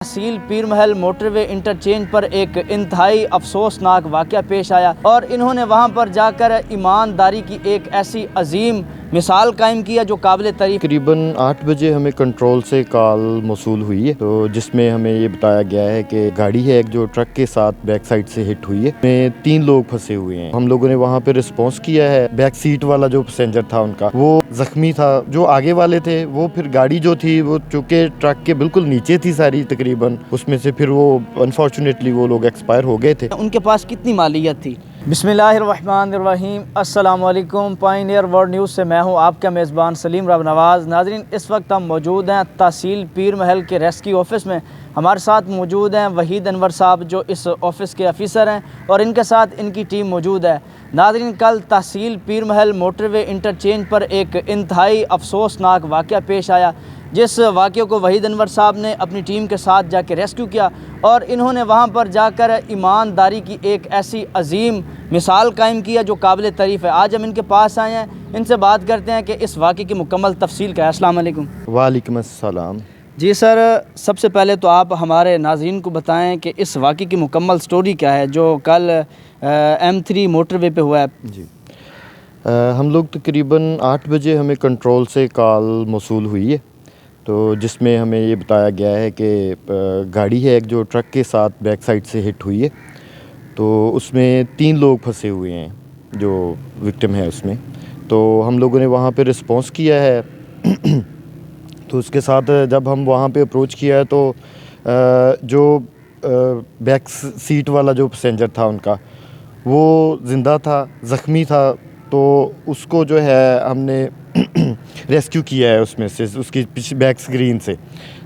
तहसील पीर महल motorway interchange पर एक इंतहाई अफसोसनाक वाक़या पेश आया और इन्होंने वहाँ पर जाकर ईमानदारी की एक ऐसी अजीम मिसाल कायम किया जो काबिल तारीफ। तकरीबन 8 बजे हमें कंट्रोल से कॉल मौसूल हुई है, तो जिसमें हमें ये बताया गया है कि गाड़ी है एक जो ट्रक के साथ बैक साइड से हिट हुई है, में 3 लोग फंसे हुए हैं। हम लोगों ने वहाँ पे रिस्पॉन्स किया है। बैक सीट वाला जो पैसेंजर था उनका वो जख्मी था, जो आगे वाले थे वो फिर गाड़ी जो थी वो चूँकि ट्रक के बिल्कुल नीचे थी सारी तकरीबन, उसमें से फिर वो अनफॉर्चुनेटली वो लोग एक्सपायर हो गए थे। उनके पास कितनी मालियत थी? बिस्मिल्लाहिर्रहमानिर्रहीम, अस्सलाम वालेकुम। पायनियर वर्ल्ड न्यूज़ से मैं हूं आपका मेज़बान सलीम रब नवाज़। नाज़रीन, इस वक्त हम मौजूद हैं तहसील पीर महल के रेस्क्यू ऑफिस में। हमारे साथ मौजूद हैं वहीद अनवर साहब जो इस ऑफिस के अफसर हैं और इनके साथ इनकी टीम मौजूद है। नाज़रीन, कल तहसील पीर महल मोटरवे इंटरचेंज पर एक इंतहाई अफसोसनाक वाक़या पेश आया, जिस वाक़े को वहीद अनवर साहब ने अपनी टीम के साथ जाकर रेस्क्यू किया और इन्होंने वहाँ पर जाकर ईमानदारी की एक ऐसी अजीम मिसाल कायम किया जो काबिल तारीफ़ है। आज हम इनके पास आए हैं, इनसे बात करते हैं कि इस वाक़े की मुकम्मल तफसील क्या है। अस्सलाम वालेकुम। वालेकुम अस्सलाम। जी सर, सबसे पहले तो आप हमारे नाज़रीन को बताएं कि इस वाक़े की मुकम्मल स्टोरी क्या है जो कल M3 मोटरवे पे हुआ है। जी, हम लोग तकरीबन 8 बजे हमें कंट्रोल से कॉल मौसूल हुई है, तो जिसमें हमें ये बताया गया है कि गाड़ी है एक जो ट्रक के साथ बैक साइड से हिट हुई है, तो उसमें 3 लोग फंसे हुए हैं जो विक्टिम है उसमें। तो हम लोगों ने वहाँ पे रिस्पॉन्स किया है तो उसके साथ जब हम वहाँ पे अप्रोच किया है तो जो बैक सीट वाला जो पैसेंजर था उनका वो ज़िंदा था, ज़ख्मी था, तो उसको जो है हमने रेस्क्यू किया है उसमें से, उसकी बैक स्क्रीन से।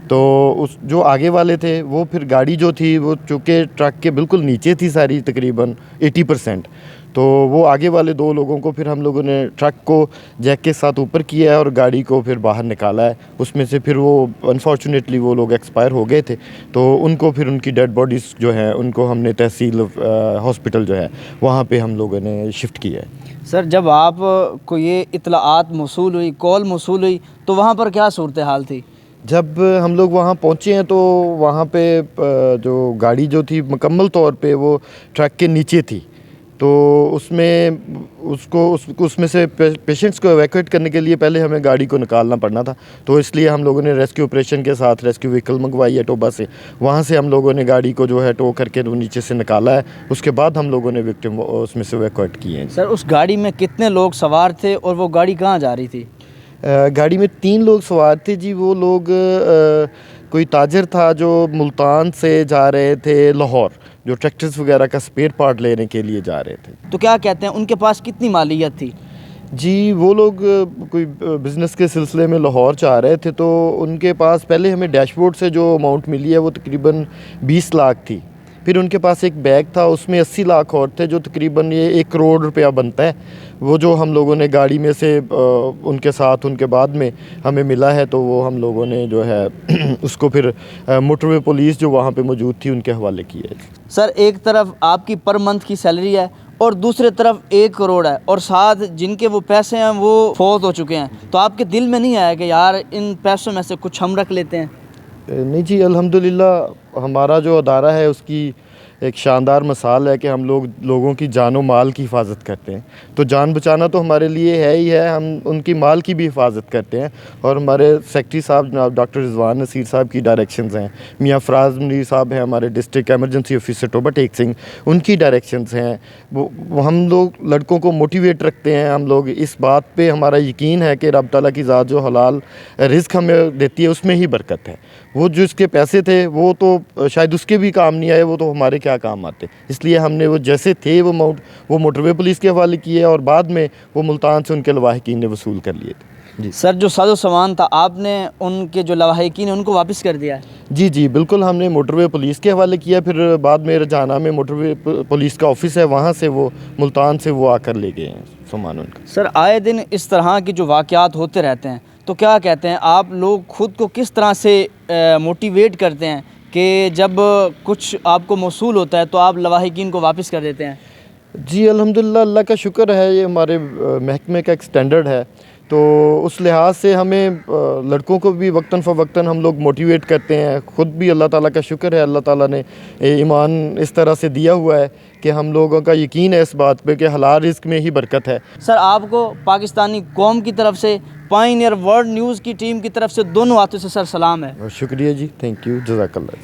तो उस जो आगे वाले थे वो फिर गाड़ी जो थी वो चूँकि ट्रक के बिल्कुल नीचे थी सारी तकरीबन 80%, तो वो आगे वाले 2 लोगों को फिर हम लोगों ने ट्रक को जैक के साथ ऊपर किया है और गाड़ी को फिर बाहर निकाला है। उसमें से फिर वो अनफॉर्चुनेटली वो लोग एक्सपायर हो गए थे, तो उनको फिर उनकी डेड बॉडीज़ जो हैं उनको हमने तहसील हॉस्पिटल जो है वहाँ पे हम लोगों ने शिफ्ट किया है। सर, जब आप को ये इतलाआत मौसूल हुई, कॉल मौसूल हुई, तो वहाँ पर क्या सूरत हाल थी? जब हम लोग वहाँ पहुँचे हैं तो वहाँ पे जो गाड़ी जो थी मुकम्मल तौर पे वो ट्रक के नीचे थी, तो उसमें से पेशेंट्स को एवैक्यूएट करने के लिए पहले हमें गाड़ी को निकालना पड़ना था, तो इसलिए हम लोगों ने रेस्क्यू ऑपरेशन के साथ रेस्क्यू व्हीकल मंगवाई है टोबा से। वहाँ से हम लोगों ने गाड़ी को जो है टो करके वो नीचे से निकाला है, उसके बाद हम लोगों ने विक्टिम उसमें से एवैक्यूएट किए हैं। सर, उस गाड़ी में कितने लोग सवार थे और वो गाड़ी कहाँ जा रही थी? गाड़ी में 3 लोग सवार थे जी। वो लोग कोई ताजर था जो मुल्तान से जा रहे थे लाहौर, जो ट्रैक्टर्स वगैरह का स्पेयर पार्ट लेने के लिए जा रहे थे। तो क्या कहते हैं, उनके पास कितनी मालियत थी? जी, वो लोग कोई बिज़नेस के सिलसिले में लाहौर जा रहे थे, तो उनके पास पहले हमें डैशबोर्ड से जो अमाउंट मिली है वो तकरीबन 20 लाख थी। फिर उनके पास एक बैग था, उसमें 80 लाख और थे, जो तकरीबन ये 1 करोड़ रुपया बनता है। वो जो हम लोगों ने गाड़ी में से उनके साथ उनके बाद में हमें मिला है, तो वो हम लोगों ने जो है उसको फिर मोटरवे पुलिस जो वहाँ पे मौजूद थी उनके हवाले किया है। सर, एक तरफ आपकी पर मंथ की सैलरी है और दूसरी तरफ 1 करोड़ है और साथ जिनके वो पैसे हैं वो फौत हो चुके हैं, तो आपके दिल में नहीं आया कि यार इन पैसों में से कुछ हम रख लेते हैं? नहीं जी, अल्हम्दुलिल्लाह हमारा जो अदारा है उसकी एक शानदार मिसाल है कि हम लोगों की जान और माल की हिफाजत करते हैं। तो जान बचाना तो हमारे लिए है ही है, हम उनकी माल की भी हिफाजत करते हैं। और हमारे सेक्रेटरी साहब जनाब डॉक्टर रिजवान नसीर साहब की डायरेक्शंस हैं, मियाँ फराज मुनीर साहब हैं हमारे district emergency officer Toba Tek Singh, उनकी डायरेक्शंस हैं। वो हम लोग लड़कों को मोटिवेट रखते हैं। हम लोग इस बात पे हमारा यकीन है कि रब ताला की ज़ात जो हलाल रिज़्क हमें देती है उसमें ही बरकत है। वो जो इसके पैसे थे वो तो शायद उसके भी काम नहीं आए, वो तो हमारे क्या काम आते। इसलिए हमने वो जैसे थे वो मोटरवे पुलिस के हवाले किए और बाद में वो मुल्तान से उनके लवाहिकीन ने वसूल कर लिए थे। जी सर, जो साजो सामान था आपने उनके जो लवाहिकीन है उनको वापस कर दिया है? जी जी बिल्कुल, हमने मोटरवे पुलिस के हवाले किया। फिर बाद में रजाना में मोटरवे पुलिस का ऑफिस है, वहाँ से वो मुल्तान से वो आकर ले गए हैं सामान उनका। सर, आए दिन इस तरह के जो वाक़यात होते रहते हैं, तो क्या कहते हैं आप लोग ख़ुद को किस तरह से मोटिवेट करते हैं कि जब कुछ आपको मौसूल होता है तो आप लवाहिकीन को वापस कर देते हैं? जी अल्हम्दुलिल्लाह, अल्लाह का शुक्र है, ये हमारे महकमे का एक स्टैंडर्ड है। تو اس لحاظ سے ہمیں لڑکوں کو بھی وقتاً فوقتاً ہم لوگ موٹیویٹ کرتے ہیں. خود بھی اللہ تعالیٰ کا شکر ہے, اللہ تعالیٰ نے ایمان اس طرح سے دیا ہوا ہے کہ ہم لوگوں کا یقین ہے اس بات پہ کہ حلال رزق میں ہی برکت ہے. سر آپ کو پاکستانی قوم کی طرف سے, پائنیئر ورلڈ نیوز کی ٹیم کی طرف سے, دونوں ہاتھوں سے سر سلام ہے. شکریہ جی, تھینک یو, جزاک اللہ.